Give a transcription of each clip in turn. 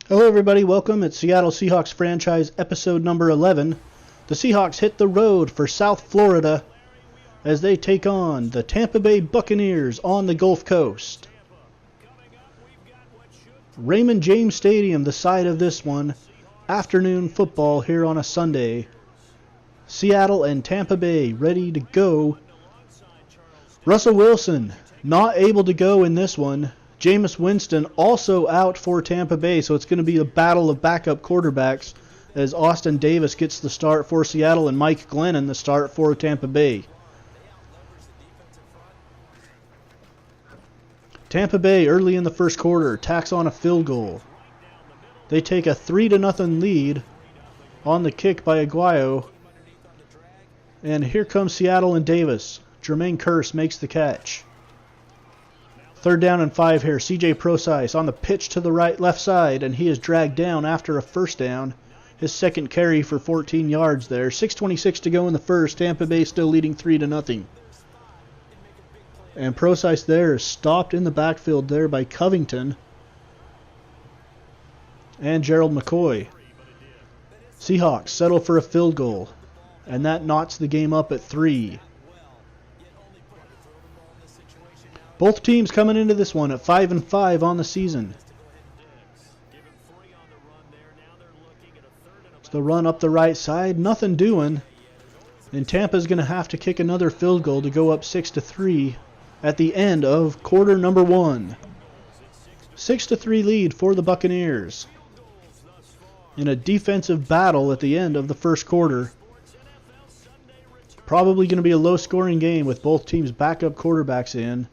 Hello everybody, welcome. It's Seattle Seahawks franchise episode number 11. The Seahawks hit the road for South Florida as they take on the Tampa Bay Buccaneers on the Gulf Coast. Raymond James Stadium, the site of this one. Afternoon football here on a Sunday. Seattle and Tampa Bay ready to go. Russell Wilson not able to go in this one. Jameis Winston also out for Tampa Bay, so it's going to be a battle of backup quarterbacks as Austin Davis gets the start for Seattle and Mike Glennon the start for Tampa Bay. Tampa Bay early in the first quarter tacks on a field goal. They take a 3-0 lead on the kick by Aguayo. And here comes Seattle and Davis. Jermaine Kearse makes the catch. 3rd down and 5 here. C.J. Prosise on the pitch to the left side, and he is dragged down after a first down. His second carry for 14 yards there. 6:26 to go in the first. Tampa Bay still leading 3-0. And Prosise there is stopped in the backfield there by Covington and Gerald McCoy. Seahawks settle for a field goal, and that knots the game up at 3. Both teams coming into this one at 5-5 on the season. It's the run up the right side, nothing doing. And Tampa's going to have to kick another field goal to go up 6-3 at the end of quarter number 1. 6-3 lead for the Buccaneers in a defensive battle at the end of the first quarter. Probably going to be a low-scoring game with both teams' backup quarterbacks in.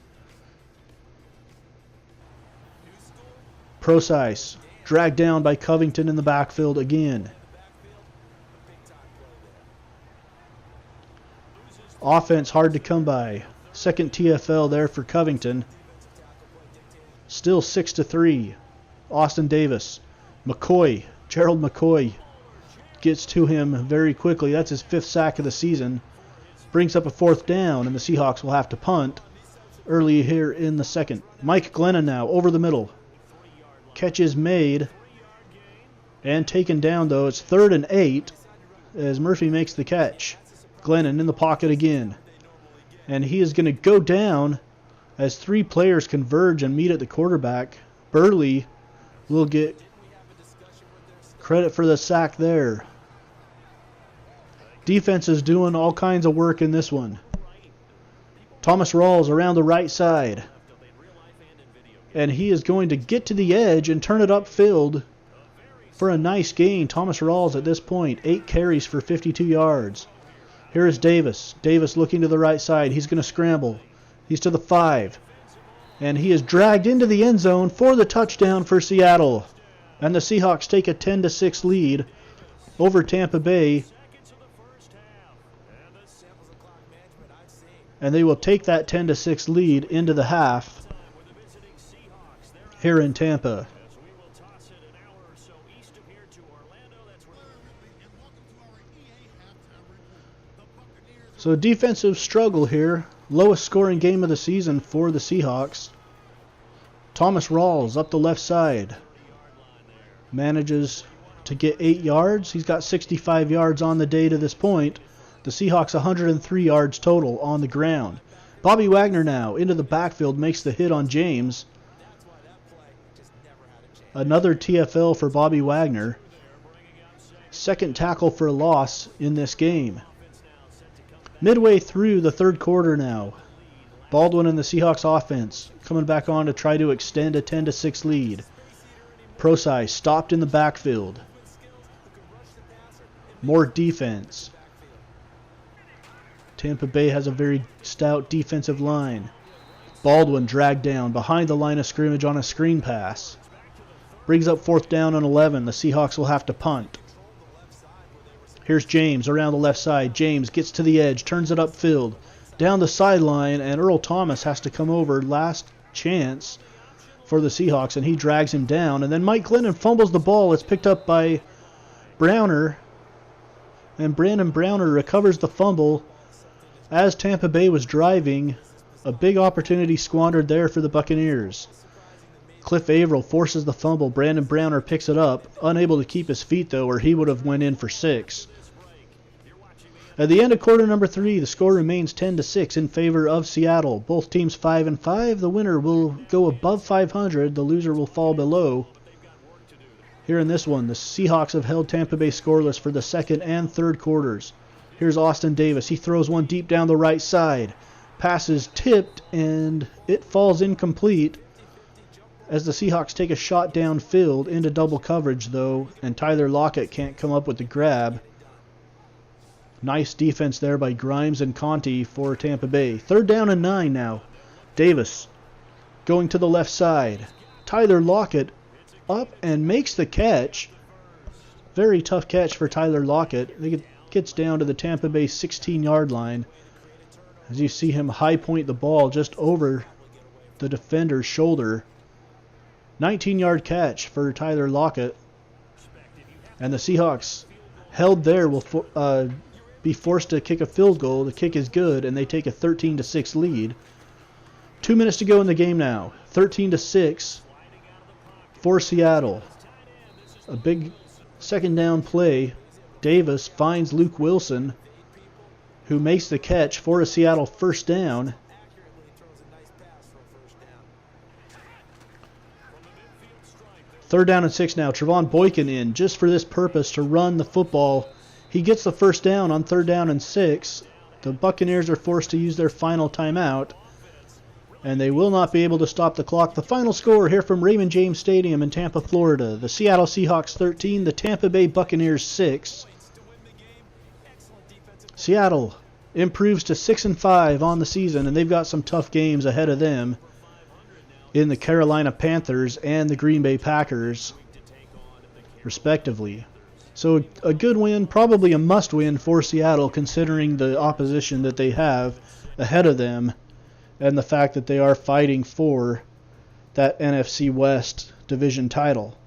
Prosise dragged down by Covington in the backfield again. Offense hard to come by. Second TFL there for Covington. Still 6-3. Austin Davis. McCoy. Gerald McCoy gets to him very quickly. That's his 5th sack of the season. Brings up a 4th down, and the Seahawks will have to punt early here in the second. Mike Glennon now over the middle. Catch is made and taken down, though. It's 3rd and 8 as Murphy makes the catch. Glennon in the pocket again. And he is going to go down as 3 players converge and meet at the quarterback. Burley will get credit for the sack there. Defense is doing all kinds of work in this one. Thomas Rawls around the right side. And he is going to get to the edge and turn it upfield for a nice gain. Thomas Rawls at this point, 8 carries for 52 yards. Here is Davis. Davis looking to the right side. He's going to scramble. He's to the 5. And he is dragged into the end zone for the touchdown for Seattle. And the Seahawks take a 10-6 lead over Tampa Bay. And they will take that 10-6 lead into the half here in Tampa. So defensive struggle here. Lowest scoring game of the season for the Seahawks. Thomas Rawls up the left side. Manages to get 8 yards. He's got 65 yards on the day to this point. The Seahawks 103 yards total on the ground. Bobby Wagner now into the backfield, makes the hit on James. Another TFL for Bobby Wagner. Second tackle for a loss in this game. Midway through the third quarter now. Baldwin and the Seahawks offense coming back on to try to extend a 10-6 lead. Prosise stopped in the backfield. More defense. Tampa Bay has a very stout defensive line. Baldwin dragged down behind the line of scrimmage on a screen pass. Brings up 4th down and 11. The Seahawks will have to punt. Here's James around the left side. James gets to the edge, turns it upfield, down the sideline, and Earl Thomas has to come over. Last chance for the Seahawks, and he drags him down. And then Mike Glennon fumbles the ball. It's picked up by Browner, and Brandon Browner recovers the fumble as Tampa Bay was driving. A big opportunity squandered there for the Buccaneers. Cliff Averill forces the fumble. Brandon Browner picks it up. Unable to keep his feet, though, or he would have went in for 6. At the end of quarter number 3, the score remains 10-6 in favor of Seattle. Both teams 5-5. The winner will go above 500. The loser will fall below. Here in this one, the Seahawks have held Tampa Bay scoreless for the second and third quarters. Here's Austin Davis. He throws one deep down the right side. Pass is tipped, and it falls incomplete as the Seahawks take a shot downfield into double coverage, though, and Tyler Lockett can't come up with the grab. Nice defense there by Grimes and Conti for Tampa Bay. 3rd down and 9 now. Davis going to the left side. Tyler Lockett up and makes the catch. Very tough catch for Tyler Lockett. It gets down to the Tampa Bay 16-yard line as you see him high point the ball just over the defender's shoulder. 19-yard catch for Tyler Lockett. And the Seahawks held there will be forced to kick a field goal. The kick is good, and they take a 13-6 lead. 2 minutes to go in the game now. 13-6 for Seattle. A big second down play. Davis finds Luke Wilson, who makes the catch for a Seattle first down. Third down and 6 now. Trevon Boykin in just for this purpose to run the football. He gets the first down on 3rd down and 6. The Buccaneers are forced to use their final timeout, and they will not be able to stop the clock. The final score here from Raymond James Stadium in Tampa, Florida. The Seattle Seahawks 13, the Tampa Bay Buccaneers 6. Seattle improves to 6-5 on the season, and they've got some tough games ahead of them in the Carolina Panthers and the Green Bay Packers, respectively. So a good win, probably a must-win for Seattle, considering the opposition that they have ahead of them and the fact that they are fighting for that NFC West division title.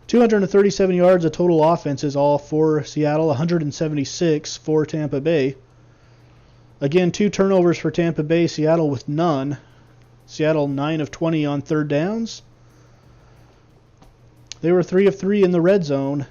237 yards of total offense is all for Seattle, 176 for Tampa Bay. Again, 2 turnovers for Tampa Bay, Seattle with none. Seattle 9 of 20 on 3rd downs. They were 3 of 3 in the red zone,